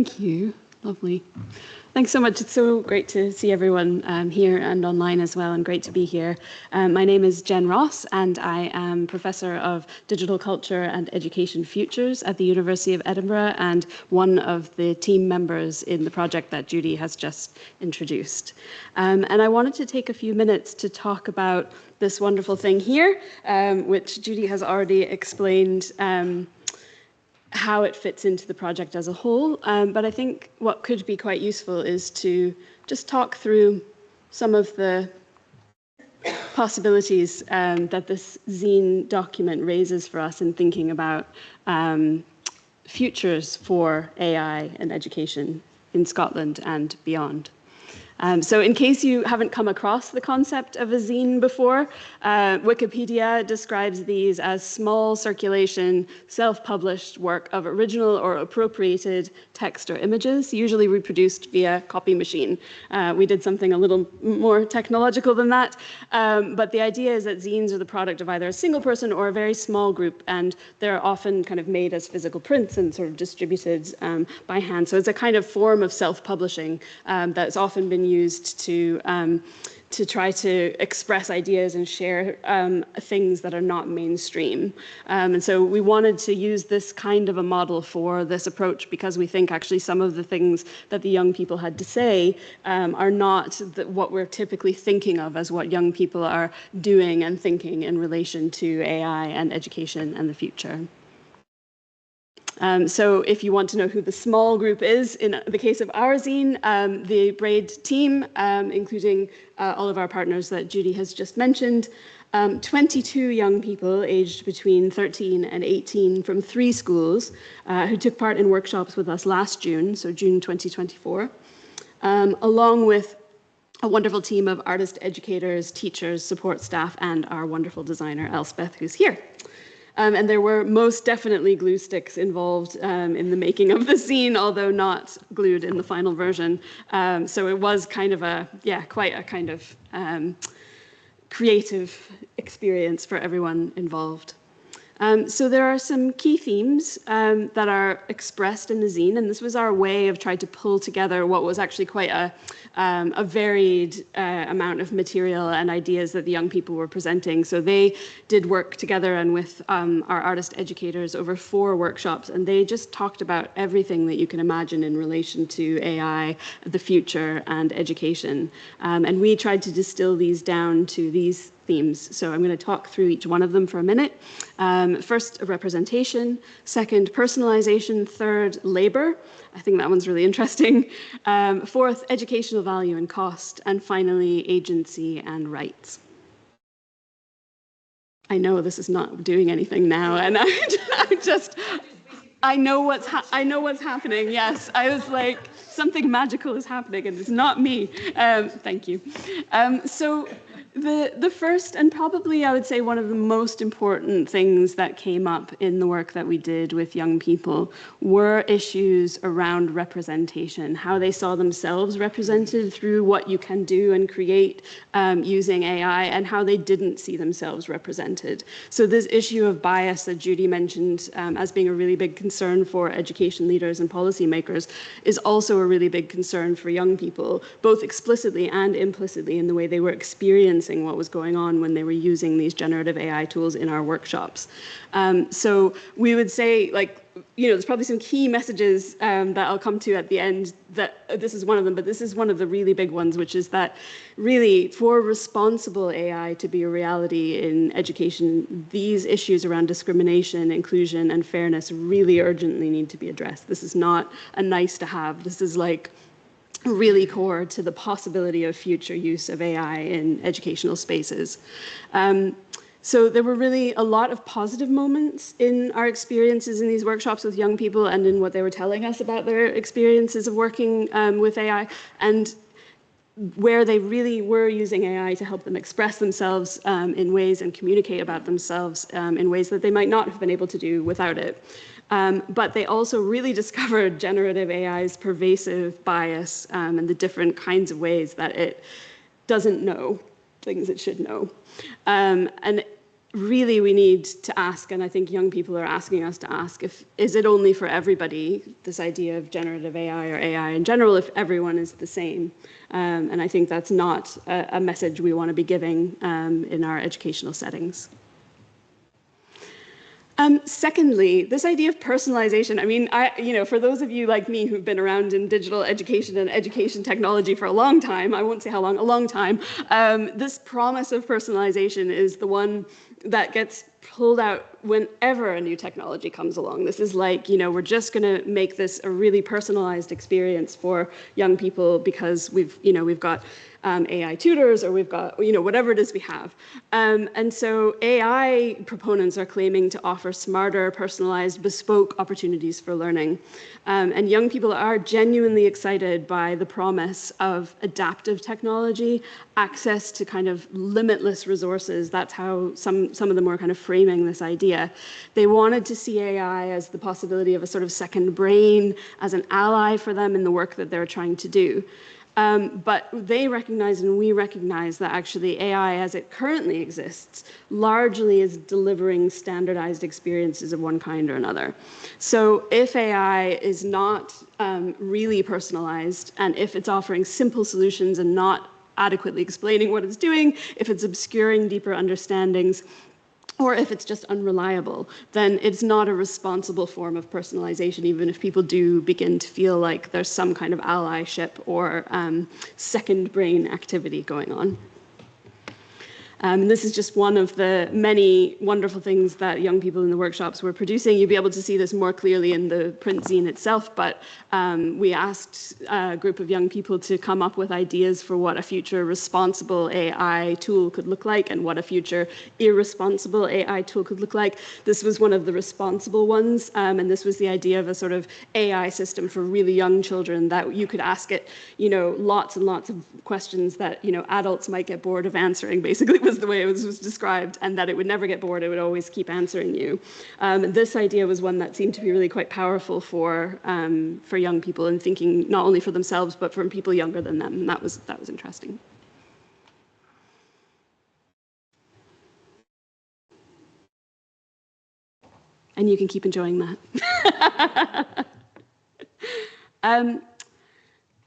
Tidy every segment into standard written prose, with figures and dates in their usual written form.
Thank you. Lovely. Thanks so much. It's so great to see everyone here and online as well, and great to be here. My name is Jen Ross, and I am Professor of Digital Culture and Education Futures at the University of Edinburgh, and one of the team members in the project that Judy has just introduced. And I wanted to take a few minutes to talk about this wonderful thing here, which Judy has already explained how it fits into the project as a whole. But I think what could be quite useful is to just talk through some of the possibilities that this zine document raises for us in thinking about futures for AI and education in Scotland and beyond. So in case you haven't come across the concept of a zine before, Wikipedia describes these as small circulation, self-published work of original or appropriated text or images, usually reproduced via copy machine. We did something a little more technological than that, but the idea is that zines are the product of either a single person or a very small group, and they're often kind of made as physical prints and sort of distributed by hand. So it's a kind of form of self-publishing that's often been used to try to express ideas and share things that are not mainstream. And so we wanted to use this kind of a model for this approach because we think actually some of the things that the young people had to say are not what we're typically thinking of as what young people are doing and thinking in relation to AI and education and the future. So if you want to know who the small group is, in the case of our zine, the Braid team, including all of our partners that Judy has just mentioned, 22 young people aged between 13 and 18 from 3 schools who took part in workshops with us last June, so June 2024, along with a wonderful team of artist educators, teachers, support staff, and our wonderful designer, Elspeth, who's here. And there were most definitely glue sticks involved in the making of the zine, although not glued in the final version. So it was kind of quite a kind of creative experience for everyone involved. So there are some key themes that are expressed in the zine, and this was our way of trying to pull together what was actually quite a varied amount of material and ideas that the young people were presenting. So they did work together and with our artist educators over 4 workshops, and they just talked about everything that you can imagine in relation to AI, the future, and education. And we tried to distill these down to these themes. So I'm going to talk through each one of them for a minute. First, representation. Second, personalization. Third, labor. I think that one's really interesting. Fourth, educational value and cost. And finally, agency and rights. I know this is not doing anything now, and I know what's happening. Yes, I was like, something magical is happening, and it's not me. Thank you. So the first, and probably I would say one of the most important things that came up in the work that we did with young people were issues around representation, how they saw themselves represented through what you can do and create using AI, and how they didn't see themselves represented. So this issue of bias that Judy mentioned as being a really big concern for education leaders and policymakers is also a really big concern for young people, both explicitly and implicitly in the way they were experiencing what was going on when they were using these generative AI tools in our workshops. So we would say, like, there's probably some key messages that I'll come to at the end, that this is one of them, but this is one of the really big ones, which is that really for responsible AI to be a reality in education, these issues around discrimination, inclusion, and fairness really urgently need to be addressed. This is not a nice to have. This is like really core to the possibility of future use of AI in educational spaces. So there were really a lot of positive moments in our experiences in these workshops with young people and in what they were telling us about their experiences of working with AI, and where they really were using AI to help them express themselves in ways and communicate about themselves in ways that they might not have been able to do without it. But they also really discovered generative AI's pervasive bias and the different kinds of ways that it doesn't know things it should know. And really we need to ask, and I think young people are asking us to ask, is it only for everybody, this idea of generative AI or AI in general, if everyone is the same? And I think that's not a message we want to be giving in our educational settings. Secondly, this idea of personalization. I mean, for those of you like me who've been around in digital education and education technology for a long time, I won't say how long, a long time, this promise of personalization is the one that gets pulled out whenever a new technology comes along. This is like, we're just going to make this a really personalized experience for young people because we've got AI tutors, or we've got, whatever it is we have. And so AI proponents are claiming to offer smarter, personalized, bespoke opportunities for learning. And young people are genuinely excited by the promise of adaptive technology, access to kind of limitless resources. That's how some of them were kind of framing this idea. They wanted to see AI as the possibility of a sort of second brain, as an ally for them in the work that they're trying to do. But they recognize, and we recognize, that actually AI as it currently exists largely is delivering standardized experiences of one kind or another. So if AI is not really personalized, and if it's offering simple solutions and not adequately explaining what it's doing, if it's obscuring deeper understandings, or if it's just unreliable, then it's not a responsible form of personalization, even if people do begin to feel like there's some kind of allyship or second brain activity going on. This is just one of the many wonderful things that young people in the workshops were producing. You'll be able to see this more clearly in the print zine itself, but we asked a group of young people to come up with ideas for what a future responsible AI tool could look like and what a future irresponsible AI tool could look like. This was one of the responsible ones, and this was the idea of a sort of AI system for really young children that you could ask it, lots and lots of questions that, adults might get bored of answering, basically, was the way it was described, and that it would never get bored, it would always keep answering you. This idea was one that seemed to be really quite powerful for young people, and thinking not only for themselves, but from people younger than them, and that was interesting. And you can keep enjoying that.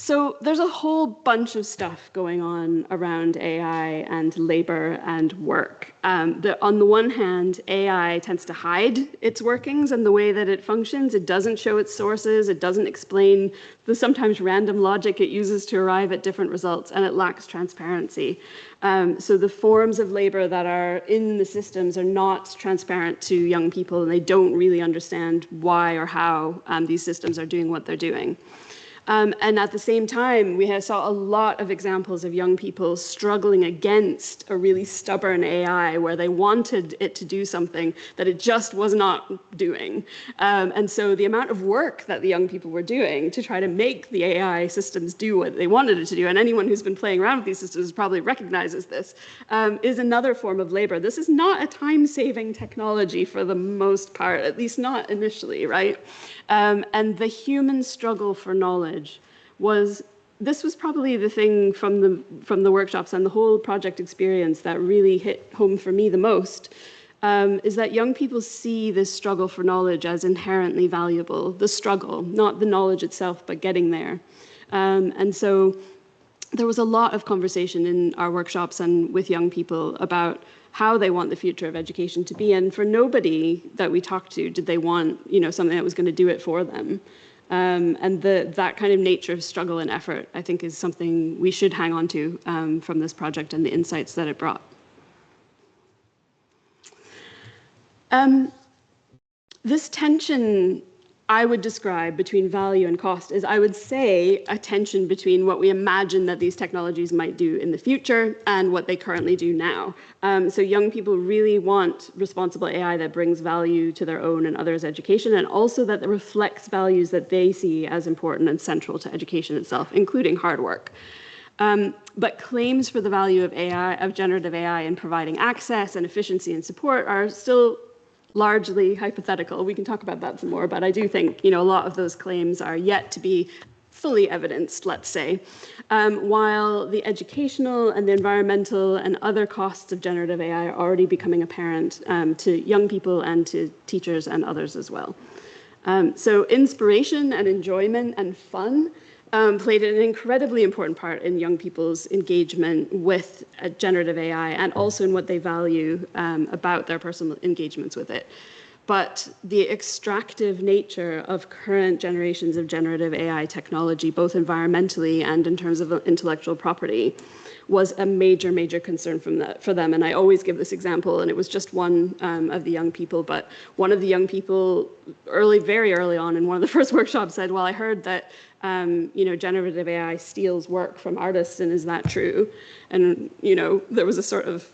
So there's a whole bunch of stuff going on around AI and labor and work. On the one hand, AI tends to hide its workings and the way that it functions. It doesn't show its sources. It doesn't explain the sometimes random logic it uses to arrive at different results, and it lacks transparency. So the forms of labor that are in the systems are not transparent to young people, and they don't really understand why or how these systems are doing what they're doing. And at the same time, we saw a lot of examples of young people struggling against a really stubborn AI where they wanted it to do something that it just was not doing. And so the amount of work that the young people were doing to try to make the AI systems do what they wanted it to do, and anyone who's been playing around with these systems probably recognizes this, is another form of labor. This is not a time-saving technology for the most part, at least not initially, right? And the human struggle for knowledge this was probably the thing from the workshops and the whole project experience that really hit home for me the most, is that young people see this struggle for knowledge as inherently valuable, the struggle, not the knowledge itself, but getting there. And so there was a lot of conversation in our workshops and with young people about how they want the future of education to be. And for nobody that we talked to did they want, something that was going to do it for them. And that kind of nature of struggle and effort, I think, is something we should hang on to from this project and the insights that it brought. This tension I would describe between value and cost is, I would say, a tension between what we imagine that these technologies might do in the future and what they currently do now. So young people really want responsible AI that brings value to their own and others' education, and also that reflects values that they see as important and central to education itself, including hard work. But claims for the value of AI, of generative AI, in providing access and efficiency and support are still largely hypothetical. We can talk about that some more, but I do think, a lot of those claims are yet to be fully evidenced, let's say, while the educational and the environmental and other costs of generative AI are already becoming apparent to young people and to teachers and others as well. So inspiration and enjoyment and fun played an incredibly important part in young people's engagement with generative AI and also in what they value about their personal engagements with it. But the extractive nature of current generations of generative AI technology, both environmentally and in terms of intellectual property, was a major, major concern for them. And I always give this example, and it was just one of the young people, but one of the young people very early on in one of the first workshops said, well, I heard that generative AI steals work from artists, and is that true? And there was a sort of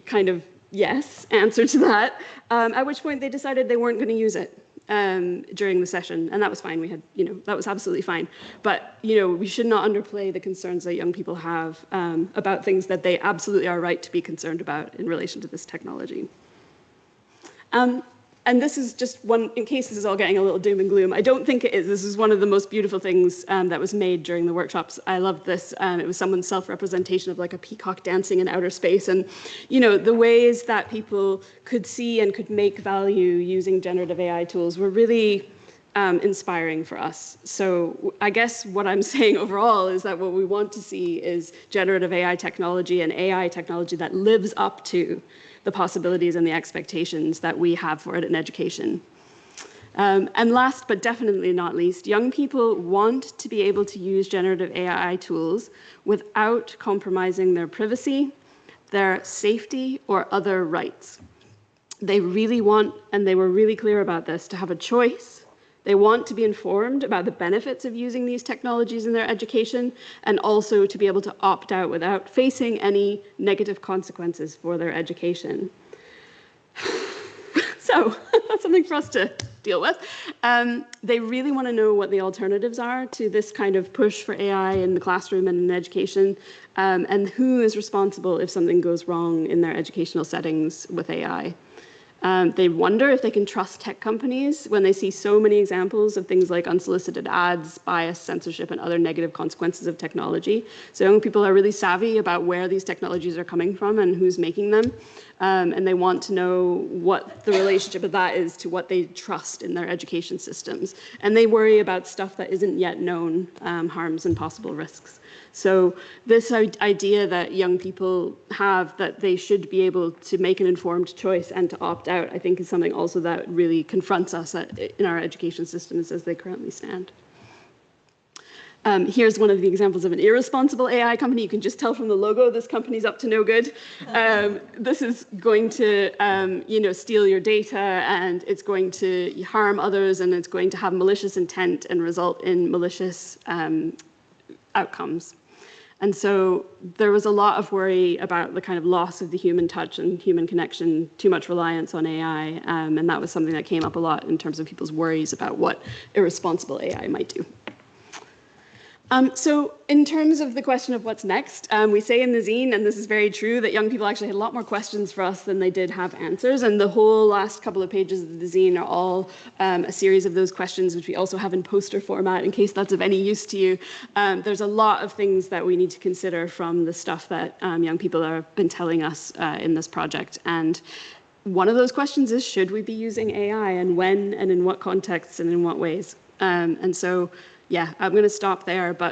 kind of yes answer to that, at which point they decided they weren't going to use it during the session, and that was fine. We had, that was absolutely fine. But, we should not underplay the concerns that young people have about things that they absolutely are right to be concerned about in relation to this technology. And this is just one, in case this is all getting a little doom and gloom, I don't think it is. This is one of the most beautiful things that was made during the workshops. I loved this. It was someone's self-representation of like a peacock dancing in outer space. And, the ways that people could see and could make value using generative AI tools were really inspiring for us. So I guess what I'm saying overall is that what we want to see is generative AI technology and AI technology that lives up to the possibilities and the expectations that we have for it in education. And last but definitely not least, young people want to be able to use generative AI tools without compromising their privacy, their safety, or other rights. They really want, and they were really clear about this, to have a choice. They want to be informed about the benefits of using these technologies in their education, and also to be able to opt out without facing any negative consequences for their education. So that's something for us to deal with. They really want to know what the alternatives are to this kind of push for AI in the classroom and in education, and who is responsible if something goes wrong in their educational settings with AI. They wonder if they can trust tech companies when they see so many examples of things like unsolicited ads, bias, censorship, and other negative consequences of technology. So young people are really savvy about where these technologies are coming from and who's making them. And they want to know what the relationship of that is to what they trust in their education systems. And they worry about stuff that isn't yet known, harms and possible risks. So this idea that young people have that they should be able to make an informed choice and to opt out, I think is something also that really confronts us in our education systems as they currently stand. Here's one of the examples of an irresponsible AI company. You can just tell from the logo, this company's up to no good. This is going to, steal your data, and it's going to harm others, and it's going to have malicious intent and result in malicious outcomes. And so there was a lot of worry about the kind of loss of the human touch and human connection, too much reliance on AI, and that was something that came up a lot in terms of people's worries about what irresponsible AI might do. So in terms of the question of what's next, we say in the zine, and this is very true, that young people actually had a lot more questions for us than they did have answers, and the whole last couple of pages of the zine are all a series of those questions, which we also have in poster format in case that's of any use to you. There's a lot of things that we need to consider from the stuff that young people have been telling us in this project, and one of those questions is, should we be using AI, and when, and in what contexts, and in what ways? And so, yeah, I'm going to stop there, but